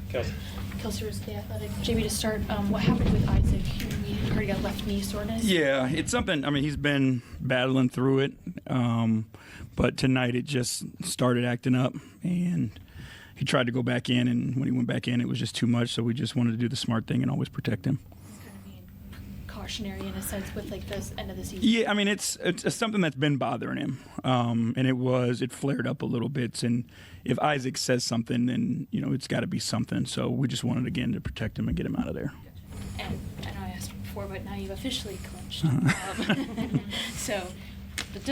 Kelsey was the Athletic. JB, to start, what happened with Isaac? We heard he got left knee soreness. Yeah, it's something. I mean, he's been battling through it, but tonight it just started acting up, and he tried to go back in, and when he went back in, it was just too much. So we just wanted to do the smart thing and always protect him. It's kind of being cautionary in a sense with like this end of the season. Yeah, I mean, it's something that's been bothering him, and it flared up a little bit. And if Isaac says something, then it's got to be something. So we just wanted again to protect him and get him out of there. And I know I asked before, but now you've officially clinched. So,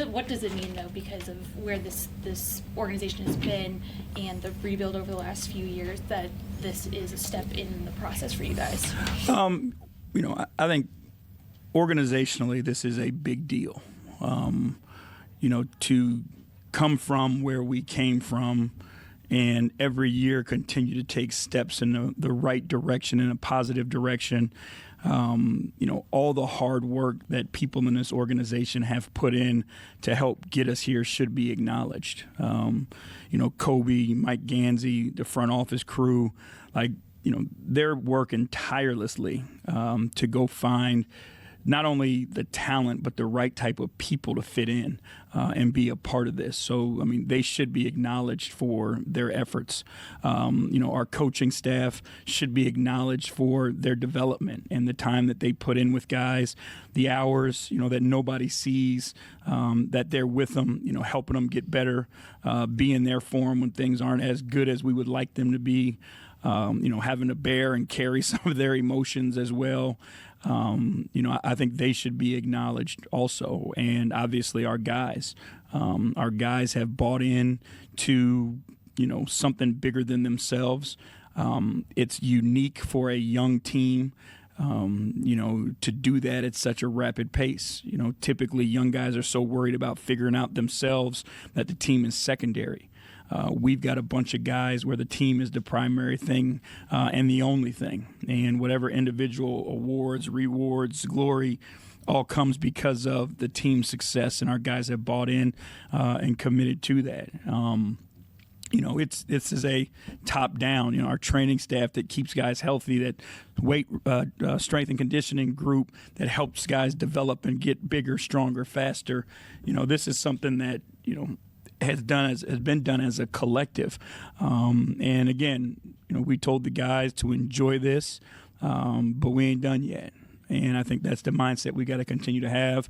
what does it mean though, because of where this organization has been and the rebuild over the last few years, that this is a step in the process for you guys? I think organizationally, this is a big deal. To come from where we came from and every year continue to take steps in the right direction, in a positive direction. All the hard work that people in this organization have put in to help get us here should be acknowledged. Kobe, Mike Gansey, the front office crew, they're working tirelessly to go find not only the talent, but the right type of people to fit in and be a part of this. So, I mean, they should be acknowledged for their efforts. Our coaching staff should be acknowledged for their development and the time that they put in with guys, the hours, that nobody sees, that they're with them, helping them get better, being there for them when things aren't as good as we would like them to be. Having to bear and carry some of their emotions as well. I think they should be acknowledged also. And obviously our guys have bought in to, something bigger than themselves. It's unique for a young team, to do that at such a rapid pace. Typically young guys are so worried about figuring out themselves that the team is secondary. We've got a bunch of guys where the team is the primary thing and the only thing. And whatever individual awards, rewards, glory all comes because of the team's success, and our guys have bought in and committed to that. This is a top-down, our training staff that keeps guys healthy, that weight, strength and conditioning group that helps guys develop and get bigger, stronger, faster. This is something that, has been done as a collective. And again, we told the guys to enjoy this, but we ain't done yet. And I think that's the mindset we got to continue to have.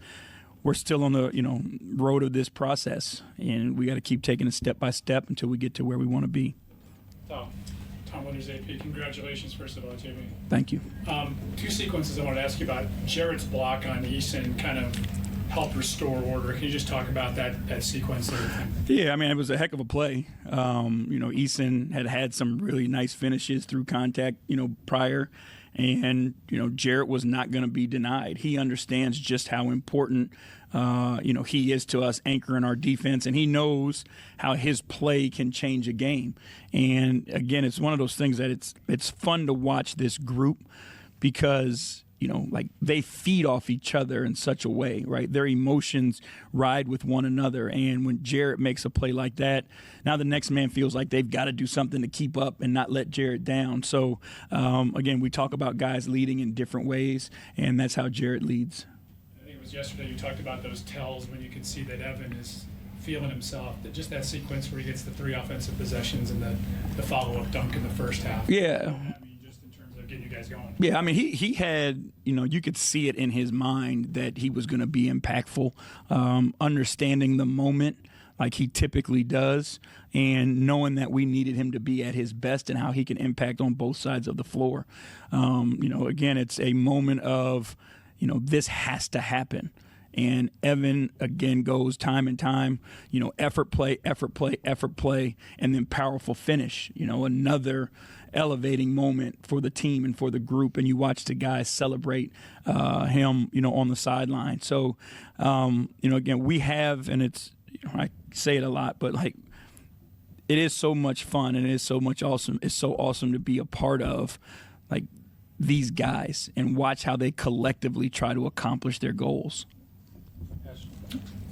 We're still on the road of this process, and we got to keep taking it step by step until we get to where we want to be. Tom Winters, AP. Congratulations, first of all, JB. Thank you. Two sequences I wanted to ask you about. Jarrett's block on Eason kind of helped restore order. Can you just talk about that sequence there? Yeah, I mean, it was a heck of a play. Eason had some really nice finishes through contact, prior. And, Jarrett was not going to be denied. He understands just how important, he is to us anchoring our defense. And he knows how his play can change a game. And, again, it's one of those things that it's fun to watch this group because – they feed off each other in such a way, right? Their emotions ride with one another. And when Jarrett makes a play like that, now the next man feels like they've got to do something to keep up and not let Jarrett down. So, again, we talk about guys leading in different ways, and that's how Jarrett leads. I think it was yesterday you talked about those tells when you can see that Evan is feeling himself, that just that sequence where he gets the 3 offensive possessions and the follow-up dunk in the first half. Yeah. Getting you guys going. Yeah, I mean, he had, you could see it in his mind that he was going to be impactful, understanding the moment like he typically does, and knowing that we needed him to be at his best and how he can impact on both sides of the floor. Again, it's a moment of, this has to happen. And Evan, again, goes time and time, effort play, and then powerful finish, another elevating moment for the team and for the group. And you watch the guys celebrate him, on the sideline. So, again, we have, and it's, I say it a lot, but like, it is so much fun and it is so much awesome. It's so awesome to be a part of, like, these guys and watch how they collectively try to accomplish their goals.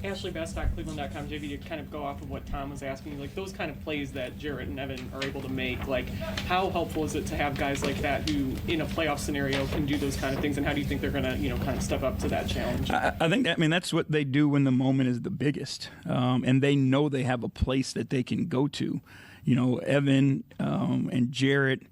AshleyBastock, Cleveland.com, JB, to kind of go off of what Tom was asking, like those kind of plays that Jarrett and Evan are able to make, like how helpful is it to have guys like that who in a playoff scenario can do those kind of things, and how do you think they're going to, kind of step up to that challenge? I think that's what they do when the moment is the biggest, and they know they have a place that they can go to. Evan and Jarrett,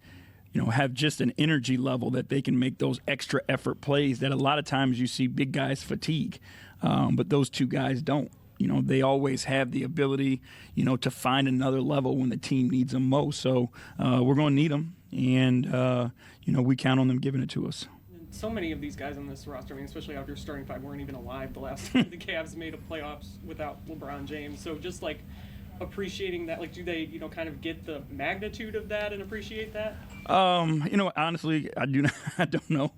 have just an energy level that they can make those extra effort plays that a lot of times you see big guys fatigue. But those two guys don't. They always have the ability, to find another level when the team needs them most. So we're going to need them, and, we count on them giving it to us. So many of these guys on this roster, especially out of your starting five, weren't even alive the last time the Cavs made a playoffs without LeBron James. So just like appreciating that, like, do they, kind of get the magnitude of that and appreciate that? Honestly, I don't know.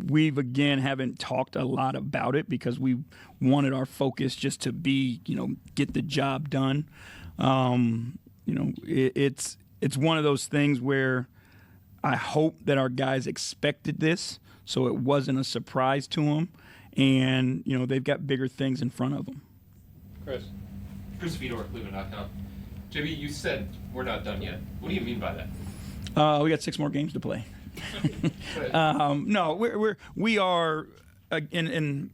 We've again haven't talked a lot about it because we wanted our focus just to be, get the job done. It's one of those things where I hope that our guys expected this, so it wasn't a surprise to them, and they've got bigger things in front of them. Chris Fedor, Cleveland.com. JB, you said we're not done yet. What do you mean by that? We got 6 more games to play. No, we are, and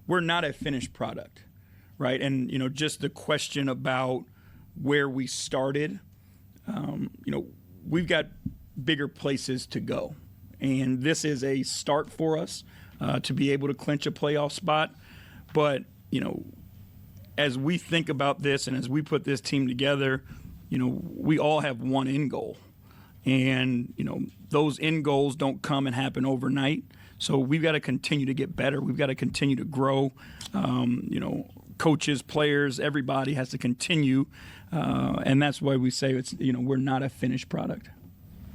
we're not a finished product, right? And just the question about where we started, we've got bigger places to go, and this is a start for us to be able to clinch a playoff spot. But as we think about this and as we put this team together, we all have one end goal. And, those end goals don't come and happen overnight. So we've got to continue to get better. We've got to continue to grow. Coaches, players, everybody has to continue. And that's why we say we're not a finished product.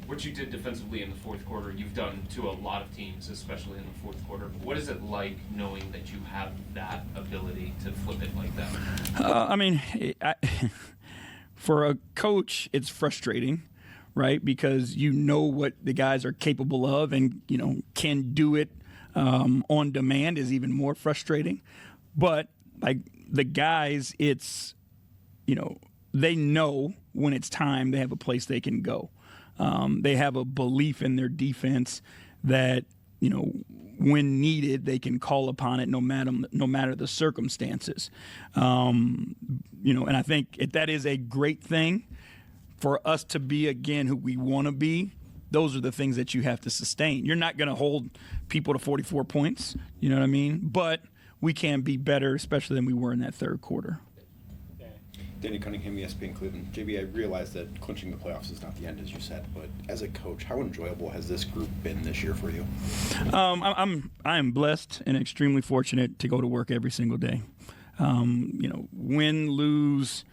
What you did defensively in the fourth quarter, you've done to a lot of teams, especially in the fourth quarter. What is it like knowing that you have that ability to flip it like that? For a coach, it's frustrating, right? Because what the guys are capable of and, can do it on demand is even more frustrating. But, like, the guys, it's, they know when it's time, they have a place they can go. They have a belief in their defense that, when needed, they can call upon it no matter the circumstances. And I think that is a great thing for us to be, again, who we want to be. Those are the things that you have to sustain. You're not going to hold people to 44 points, you know what I mean? But we can be better, especially than we were in that third quarter. Danny Cunningham, ESPN Cleveland. JB, I realize that clinching the playoffs is not the end, as you said, but as a coach, how enjoyable has this group been this year for you? I am blessed and extremely fortunate to go to work every single day. Win, lose,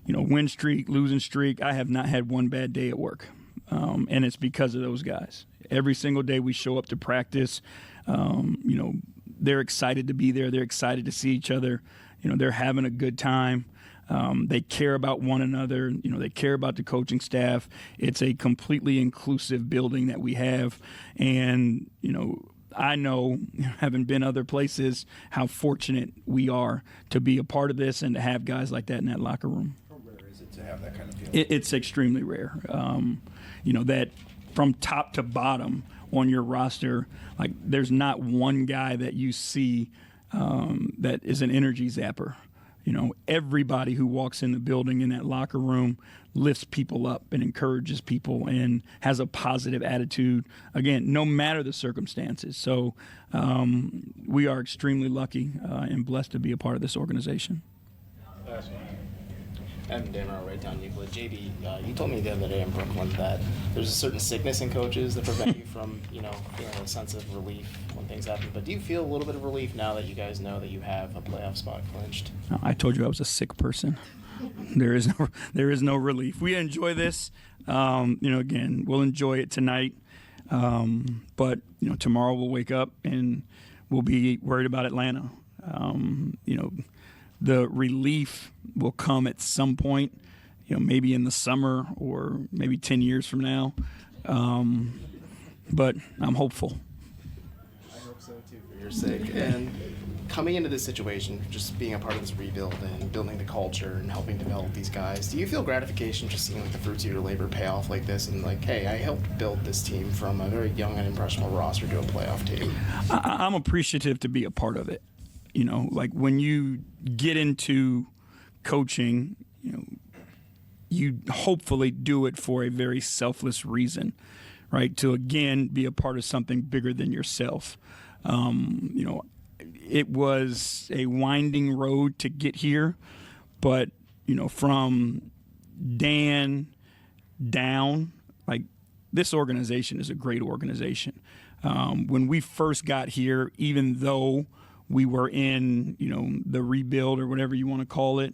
win streak, losing streak. I have not had one bad day at work, and it's because of those guys. Every single day we show up to practice. They're excited to be there. They're excited to see each other. They're having a good time. They care about one another. They care about the coaching staff. It's a completely inclusive building that we have. And, I know, having been other places, how fortunate we are to be a part of this and to have guys like that in that locker room. How rare is it to have that kind of feeling? It's extremely rare. That from top to bottom on your roster, like, there's not one guy that you see that is an energy zapper. Everybody who walks in the building in that locker room lifts people up and encourages people and has a positive attitude, again, no matter the circumstances. So we are extremely lucky and blessed to be a part of this organization. Last one. Evan Fournier, right down Euclid. JB, you told me the other day in Brooklyn that there's a certain sickness in coaches that prevent you from, feeling a sense of relief when things happen. But do you feel a little bit of relief now that you guys know that you have a playoff spot clinched? I told you I was a sick person. There is no relief. We enjoy this. Again, we'll enjoy it tonight. But tomorrow we'll wake up and we'll be worried about Atlanta. The relief will come at some point, maybe in the summer or maybe 10 years from now. But I'm hopeful. I hope so too, for your sake. And coming into this situation, just being a part of this rebuild and building the culture and helping develop these guys, do you feel gratification just seeing like the fruits of your labor pay off like this and like, hey, I helped build this team from a very young and impressionable roster to a playoff team? I'm appreciative to be a part of it. You know, like when you get into coaching, you know, you hopefully do it for a very selfless reason, right? To again be a part of something bigger than yourself. You know, it was a winding road to get here, but you know, from Dan down, like this organization is a great organization. When we first got here, even though we were in, you know, the rebuild or whatever you want to call it,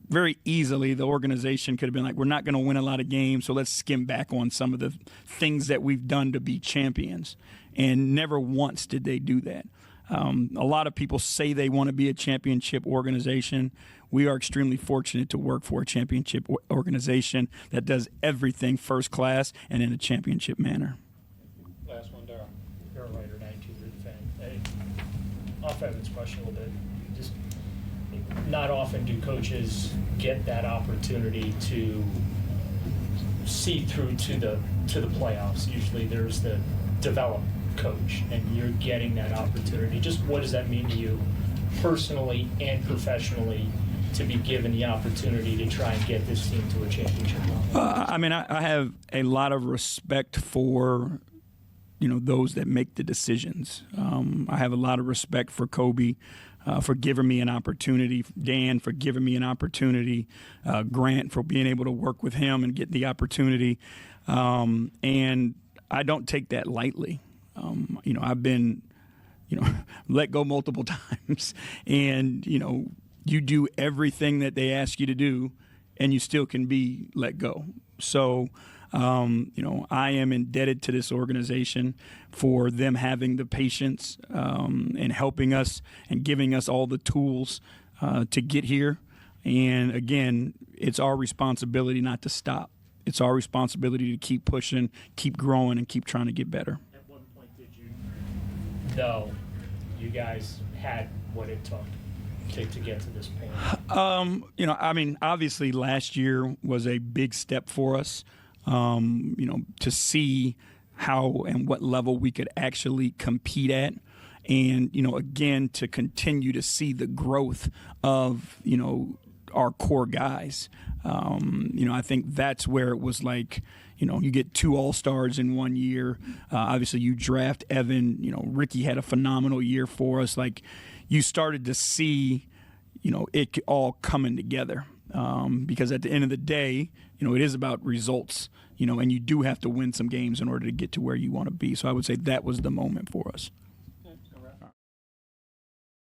very easily the organization could have been like, we're not going to win a lot of games, so let's skim back on some of the things that we've done to be champions. And never once did they do that. A lot of people say they want to be a championship organization. We are extremely fortunate to work for a championship organization that does everything first class and in a championship manner. Last one, Darryl. You're a writer, 19-year fan. Hey, off Evan's question a little bit. Just not often do coaches get that opportunity to see through to the playoffs. Usually there's the develop coach, and you're getting that opportunity. Just what does that mean to you personally and professionally to be given the opportunity to try and get this team to a championship level? I mean, I have a lot of respect for, you know, those that make the decisions. I have a lot of respect for Kobe for giving me an opportunity, Dan for giving me an opportunity, Grant for being able to work with him and get the opportunity. And I don't take that lightly. You know, I've been, you know, let go multiple times, and, you know, you do everything that they ask you to do and you still can be let go. So, you know, I am indebted to this organization for them having the patience and helping us and giving us all the tools to get here. And again, it's our responsibility not to stop. It's our responsibility to keep pushing, keep growing, and keep trying to get better. At what point did you know you guys had what it took to get to this point? You know, I mean, obviously last year was a big step for us, you know, to see how and what level we could actually compete at. And, you know, again, to continue to see the growth of, you know, our core guys. You know, I think that's where it was like, you know, you get 2 All-Stars in 1 year. Obviously, you draft Evan. You know, Ricky had a phenomenal year for us. Like, you started to see, you know, it all coming together. Because at the end of the day, you know, it is about results, you know, and you do have to win some games in order to get to where you want to be. So I would say that was the moment for us.